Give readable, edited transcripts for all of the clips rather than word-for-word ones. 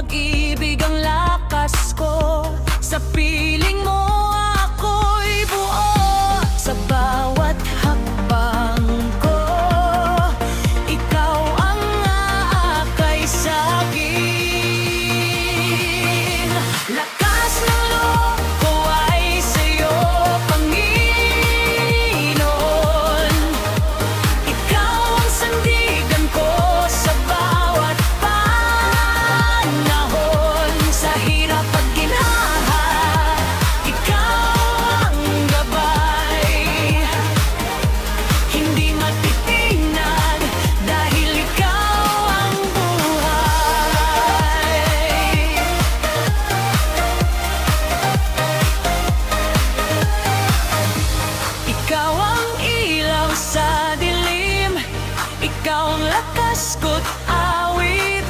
pag-ibig ang lakas ko. Sa piling mo ako'y buo. Sa bawat hakbang ko, ikaw ang aakay sa'kin. Lakas ng loob ko ay sa'yo, Panginoon. Ikaw ang sandigan ko sa bawat panahon. Sa hirap at ginhawa, ikaw ang gabay. Hindi matitinag dahil ikaw ang buhay. Ikaw ang ilaw sa dilim, ikaw ang lakas ko't awit.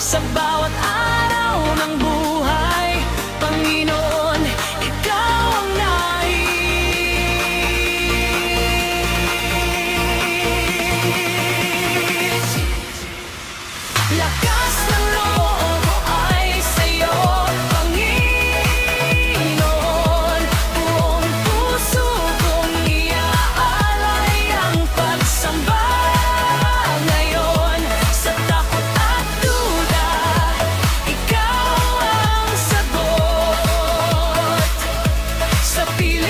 Sa bawat araw ng buhay, Panginoon, ikaw ang nais. Lakas ng loob ko ay sa'yo, Panginoon. Buong puso kong iaalay ang pagsamba ngayon. Sa takot at duda, ikaw ang sagot. Sa piling